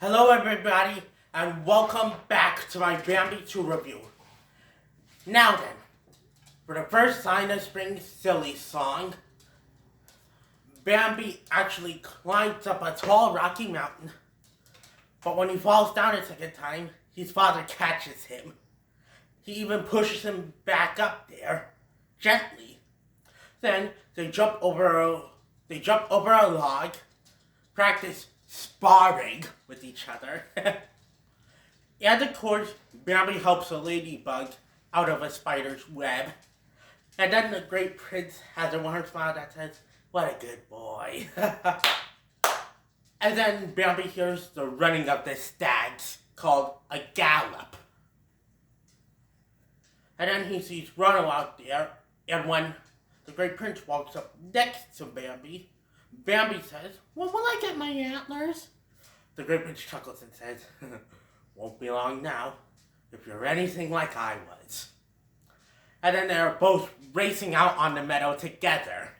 Hello everybody, and welcome back to my Bambi 2 review. Now then, for the first sign of spring silly song, Bambi actually climbs up a tall rocky mountain, but when he falls down a second time, his father catches him. He even pushes him back up there, gently. Then they jump over a log, practice sparring with each other. And of course, Bambi helps a ladybug out of a spider's web. And then the great prince has a warm smile that says, "What a good boy." And then Bambi hears the running of the stags, called a gallop. And then he sees Ronno out there, and when the great prince walks up next to Bambi, Bambi says, "Well, will I get my antlers?" The great prince chuckles and says, "Won't be long now, if you're anything like I was." And then they're both racing out on the meadow together.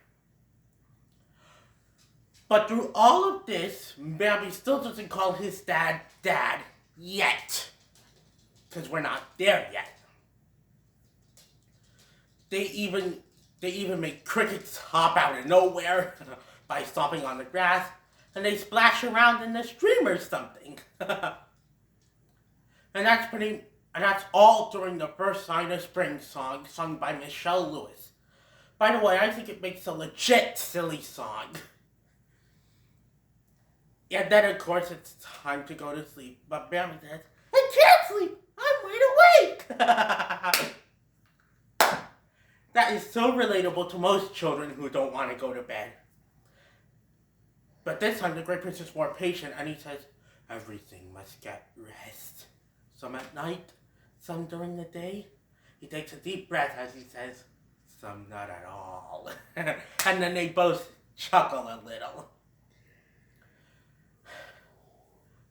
But through all of this, Bambi still doesn't call his dad Dad yet. Because we're not there yet. They even make crickets hop out of nowhere by stomping on the grass, and they splash around in the stream or something. And that's all during the first Sign of Spring song sung by Michelle Lewis. By the way, I think it makes a legit silly song. And then of course it's time to go to sleep, but Bambi says, "I can't sleep, I'm wide awake." That is so relatable to most children who don't want to go to bed. But this time the great prince is more patient, and he says, "Everything must get rest. Some at night, some during the day." He takes a deep breath as he says, "Some not at all." And then they both chuckle a little.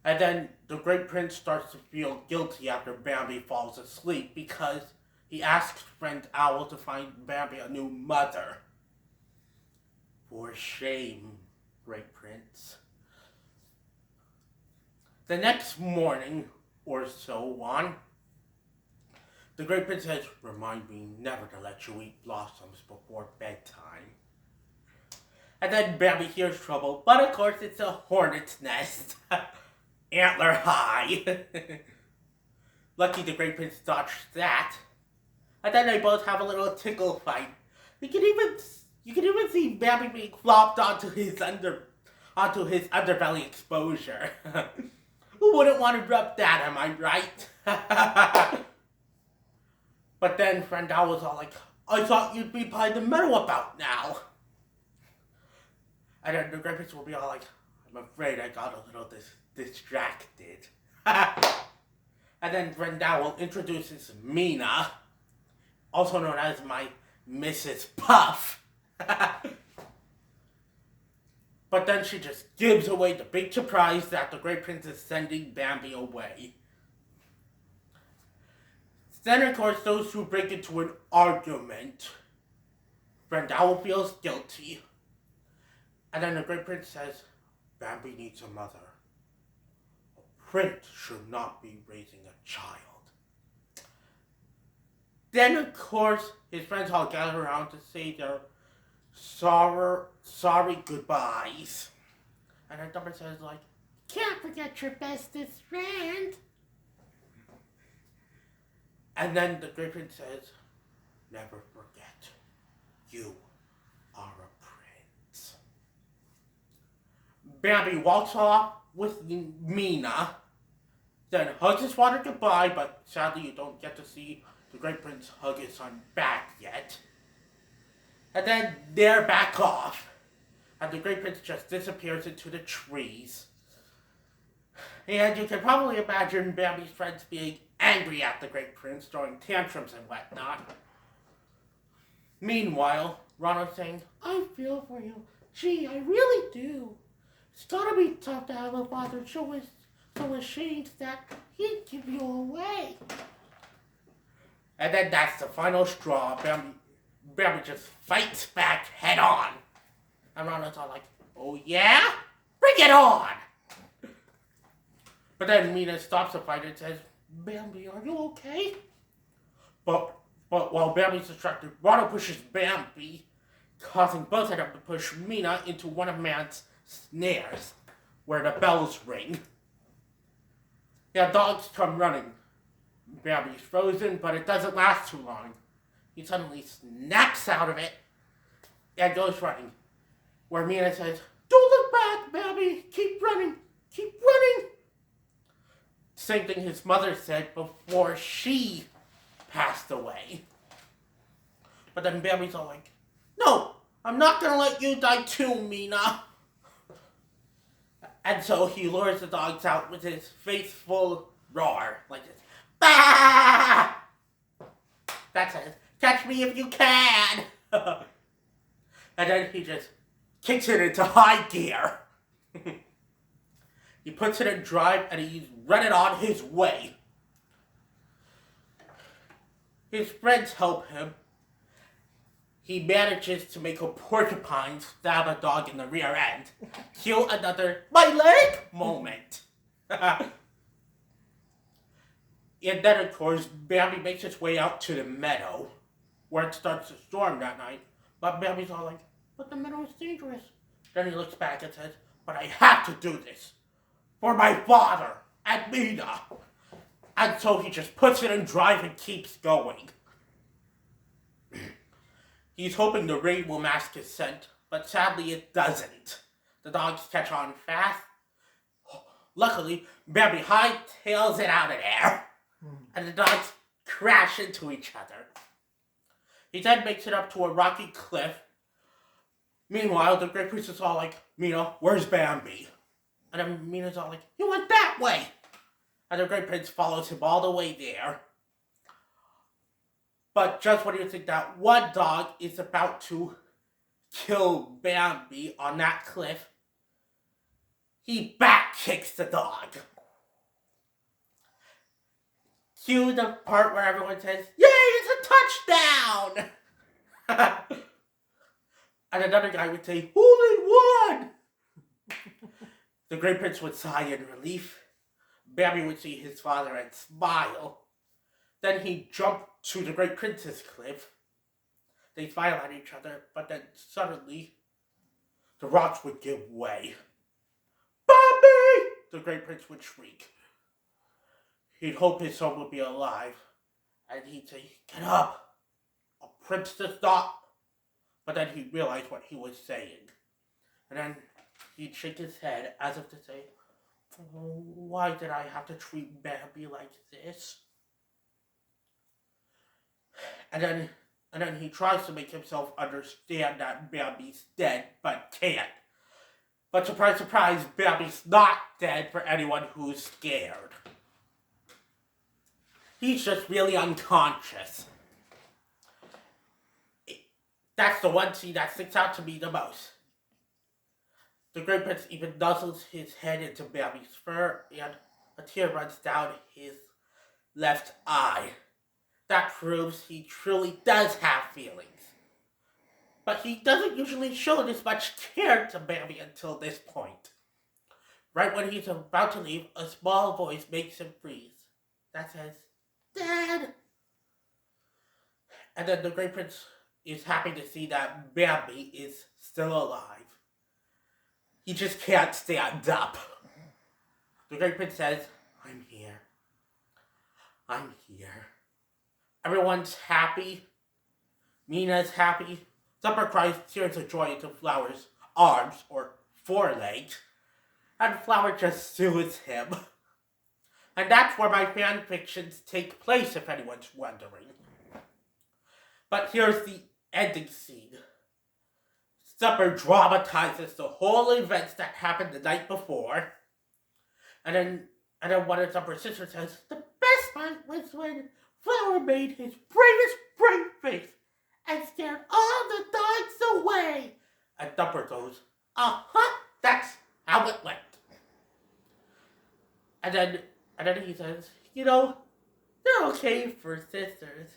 And then the great prince starts to feel guilty after Bambi falls asleep because he asks friend Owl to find Bambi a new mother. For shame, great prince. The next morning, or so on, the great prince says, "Remind me never to let you eat blossoms before bedtime." And then Bambi hears trouble, but of course it's a hornet's nest. Antler high. Lucky the great prince dodged that. And then they both have a little tickle fight. You can even see Bambi being flopped onto his underbelly exposure. Who wouldn't want to rub that, am I right? But then friend Owl was all like, "I thought you'd be by the meadow about now." And then the great prince will be all like, "I'm afraid I got a little distracted." And then friend Owl introduces Mena, also known as my Mrs. Puff. But then she just gives away the big surprise that the great prince is sending Bambi away. Then of course those two break into an argument. Friend Owl feels guilty. And then the great prince says, "Bambi needs a mother. A prince should not be raising a child." Then, of course, his friends all gather around to say their sorry goodbyes. And then Thumper says, like, "Can't forget your bestest friend." And then the great prince says, "Never forget, you are a prince." Bambi walks off with Mena, then hugs his father goodbye, but sadly you don't get to see the great prince hug his son back yet. And then they're back off, and the great prince just disappears into the trees. And you can probably imagine Bambi's friends being angry at the great prince, throwing tantrums and whatnot. Meanwhile, Ronno's saying, "I feel for you. Gee, I really do. It's gotta be tough to have a father so ashamed that he'd give you away." And then that's the final straw. Bambi just fights back head on. And Ronno's all like, "Oh yeah? Bring it on!" But then Mena stops the fight and says, Bambi, are you okay? But while Bambi's distracted, Ronno pushes Bambi, causing both of them to push Mena into one of Man's snares, where the bells ring. Yeah, dogs come running. Bambi's frozen, but it doesn't last too long. He suddenly snaps out of it and goes running, where Mena says, don't look back, Bambi! Keep running! Keep running! Same thing his mother said before she passed away. But then Bambi's all like, no! I'm not gonna let you die too, Mena! And so he lures the dogs out with his faithful roar, like this. Bah! That says, catch me if you can! And then he just kicks it into high gear. He puts it in drive and he's running on his way. His friends help him. He manages to make a porcupine stab a dog in the rear end. Cue another my leg moment. And then, of course, Bambi makes his way out to the meadow, where it starts to storm that night. But Bambi's all like, but the meadow is dangerous. Then he looks back and says, but I have to do this. For my father and Mena. And so he just puts it in drive and keeps going. He's hoping the rain will mask his scent, but sadly it doesn't. The dogs catch on fast. Luckily, Bambi hightails it out of there, and the dogs crash into each other. He then makes it up to a rocky cliff. Meanwhile, the Great Princess is all like, Mena, where's Bambi? And then Mena's all like, he went that way! And the Great Prince follows him all the way there. But just when you think that one dog is about to kill Bambi on that cliff, he backkicks the dog. Cue the part where everyone says, yay, it's a touchdown! And another guy would say, only one! The Great Prince would sigh in relief. Bambi would see his father and smile. Then he'd jump to the Great Prince's cliff. They smile at each other, but then suddenly, the rocks would give way. Bambi! The Great Prince would shriek. He'd hope his son would be alive, and he'd say, get up! A prince to stop! But then he'd realize what he was saying. And then he'd shake his head as if to say, why did I have to treat Bambi like this? And then he tries to make himself understand that Bambi's dead, but can't. But surprise, surprise, Bambi's not dead for anyone who's scared. He's just really unconscious. That's the one scene that sticks out to me the most. The Great Prince even nuzzles his head into Bambi's fur, and a tear runs down his left eye. That proves he truly does have feelings. But he doesn't usually show this much care to Bambi until this point. Right when he's about to leave, a small voice makes him freeze. That says, Dad! And then the Great Prince is happy to see that Bambi is still alive. He just can't stand up. The Great Prince says, I'm here. I'm here. Everyone's happy. Mena's happy. Thumper cries tears of joy into Flower's arms, or forelegs, and Flower just soothes him. And that's where my fanfictions take place, if anyone's wondering. But here's the ending scene. Thumper dramatizes the whole events that happened the night before. And then one of Thumper's sisters says, the best part was when Flower made his bravest brave face and scared all the dogs away. And Thumper goes, that's how it went. And then he says, you know, they're okay for sisters.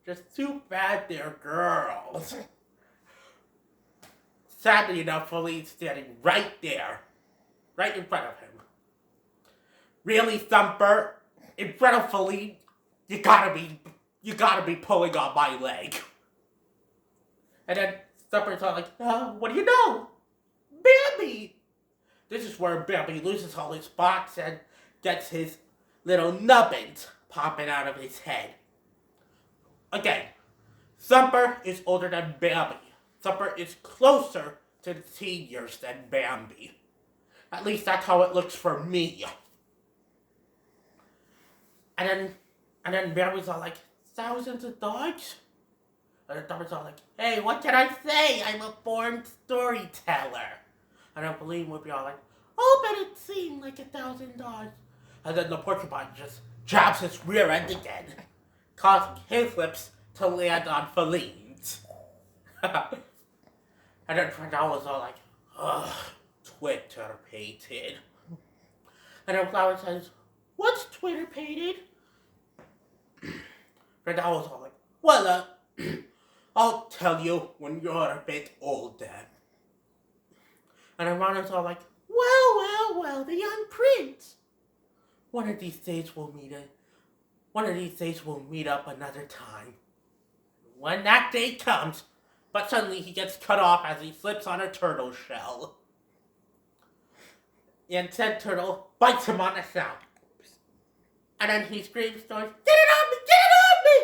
Just too bad they're girls. Sadly enough, Fully's standing right there, right in front of him. Really, Thumper? In front of Feline, you gotta be pulling on my leg. And then Thumper's all like, what do you know? Bambi! This is where Bambi loses all his spots and gets his little nubbins popping out of his head. Again, Thumper is older than Bambi. Thumper is closer to the teen years than Bambi. At least that's how it looks for me. And then Bambi's all like, thousands of dogs? And then Thumper's all like, hey, what can I say? I'm a born storyteller. And then Feline would be all like, oh, but it seemed like 1,000 dogs. And then the porcupine just jabs his rear end again, causing his lips to land on Feline's. And then Flower was all like, ugh, Twitter pated. And then Flower says, what's Twitter pated? And I was all like, well, I'll tell you when you're a bit older. And then Ronno's all like, well, the young prince. One of these days we'll meet up another time. When that day comes, but suddenly he gets cut off as he slips on a turtle shell. And said turtle bites him on the snout. And then he screams, get it off me! Get it off me!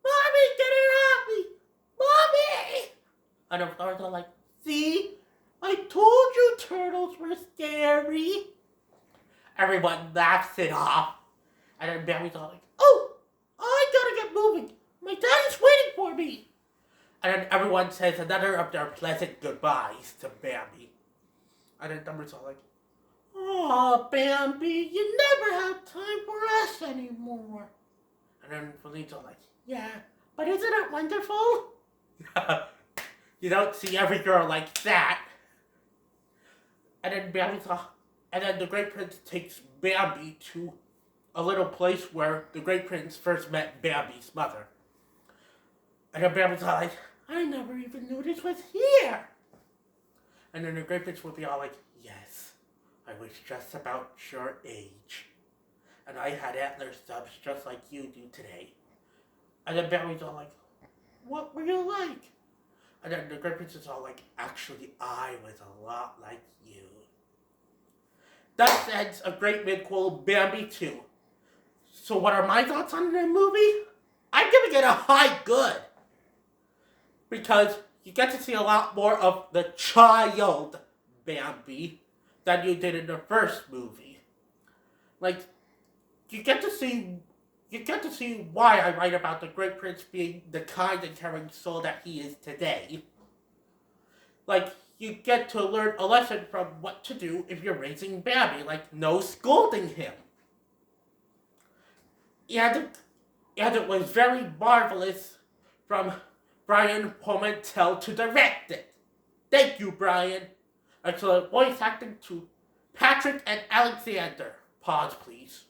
Mommy, get it off me! Mommy! And the flowers are like, see? I told you turtles were scary. Everyone laughs it off. And then Bambi's all like, oh, I gotta get moving. My daddy's waiting for me. And then everyone says another of their pleasant goodbyes to Bambi. And then Thumper's all like, oh, Bambi, you never have time for us anymore. And then Feline's all like, yeah, but isn't it wonderful? You don't see every girl like that. And then the Great Prince takes Bambi to a little place where the Great Prince first met Bambi's mother. And then Bambi's all like, I never even knew this was here. And then the Great Prince would be all like, yes, I was just about your age. And I had antler stubs just like you do today. And then Bambi's all like, what were you like? And then the Great Prince is all like, actually, I was a lot like you. That ends a great mid-quote Bambi 2. So what are my thoughts on the movie? I'm giving it a high good. Because you get to see a lot more of the child Bambi than you did in the first movie. Like, you get to see why I write about the Great Prince being the kind and caring soul that he is today. Like, you get to learn a lesson from what to do if you're raising Bambi, like no scolding him. And it was very marvelous from Brian Pimentel to direct it. Thank you, Brian. Excellent voice acting to Patrick and Alexander. Pause, please.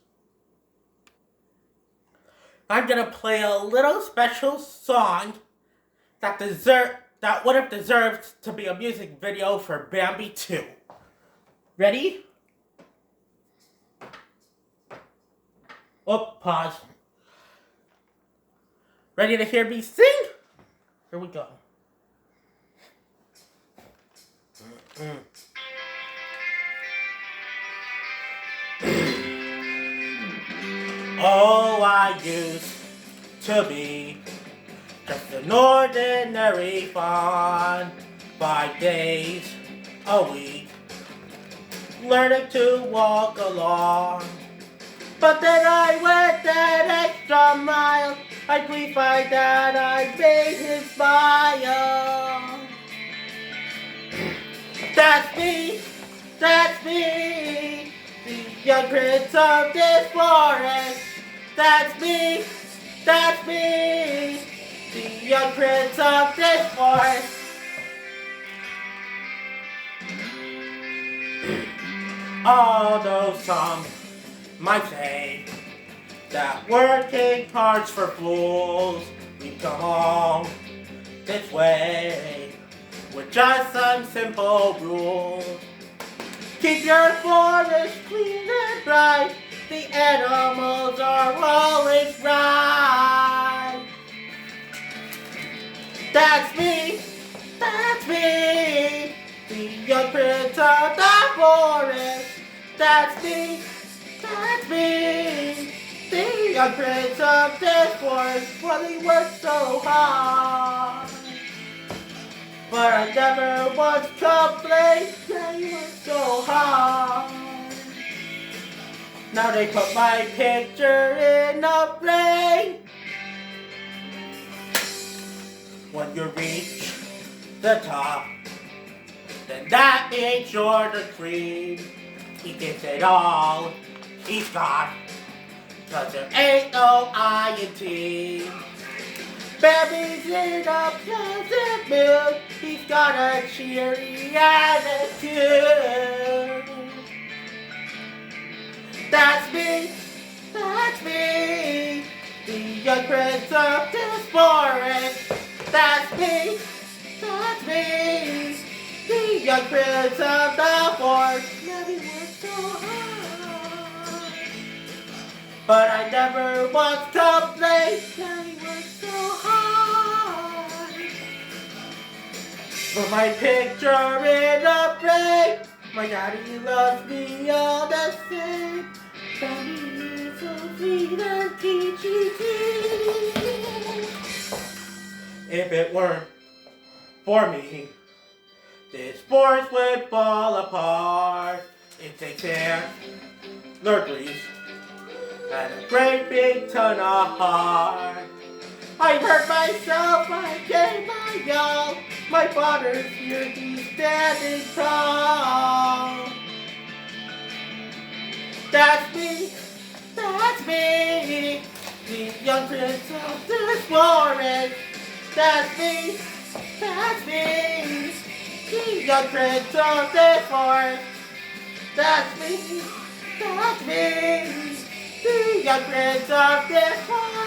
I'm gonna play a little special song that would have deserved to be a music video for Bambi 2. Ready? Oh, pause. Ready to hear me sing? Here we go. Oh, I used to be just an ordinary fawn, 5 days a week, learning to walk along. But then I went that extra mile, I please find that I made him smile. That's me, the young prince of this forest. That's me, the young prince of this forest. Although some might say that working hard's for fools, we've come along this way with just some simple rules. Keep your forest clean and bright, The animals are always right. That's me, the young prince of the forest. That's me, the young prince of this forest. Well, he worked so hard, but I never once complained. Yeah, he worked so hard. Now they put my picture in a frame. When you reach the top, then that means you're the cream. He gets it all, he's got, 'cause there ain't no I in team. Bambi's in a pleasant mood, he's got a cheery attitude. That's me, the young prince of this forest. That's me, the young prince of the forest. Never worked so hard, but I never once complained. Never worked so hard. Put my picture in a frame. My daddy loves me all the same. Bambi is so sweet and peachy. If it weren't for me, this forest would fall apart. It takes air, nurseries, and a great big ton of heart. I hurt myself, I gave my all. My father's here, he's standing tall. That's me, the young prince of this forest. That's me, the young prince of this forest. That's me, the young prince of this forest.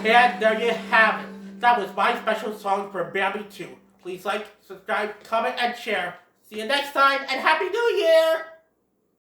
And there you have it. That was my special song for Bambi 2. Please like, subscribe, comment, and share. See you next time, and Happy New Year!